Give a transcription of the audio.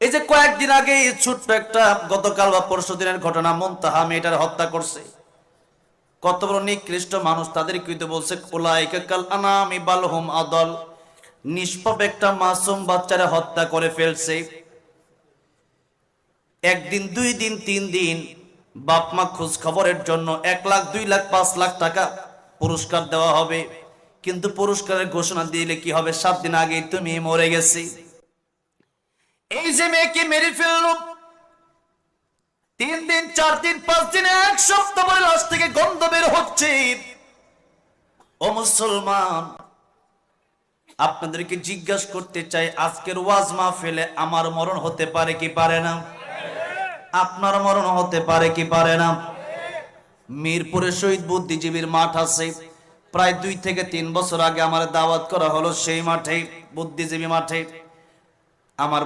এই যে কয়েকদিন আগে ছোট্ট একটা গতকাল বা পরশু দিনের ঘটনা, মুনতাহা মেয়েটার হত্যা করছে। কত বড় নিকৃষ্ট মানুষ, তাদের কিন্তু বলছে উলাইকা কাল আনামি বাল হুম আদল। নিষ্পাপ একটা মাসুম বাচ্চারে হত্যা করে ফেলছে। একদিন, 2 দিন, 3 দিন বাপ মা খোঁজ খবরের জন্য 1 লাখ, 2 লাখ, 5 লাখ টাকা পুরস্কার দেওয়া হবে। কিন্তু পুরস্কারের ঘোষণা দিলে কি হবে? 7 দিন আগে তুমি মরে গেছি। এই যে মেয়েকে মেরে ফেললো, 3 দিন, 4 দিন, 5 দিন, 1 সপ্তাহ পরে লাশ থেকে গন্ধ বের হচ্ছে। ও মুসলমান, আপনাদেরকে জিজ্ঞাসা করতে চাই, আজকের ওয়াজ মাহফিলে আমার মরণ হতে পারে কি পারে না? আপনার মরণ হতে পারে কি পারে না? মিরপুরে শহীদ বুদ্ধিজীবীর মাঠ আছে, প্রায় 2 থেকে 3 বছর আগে আমার দাওয়াত করা হলো সেই মাঠে, বুদ্ধিজীবী মাঠে। আমার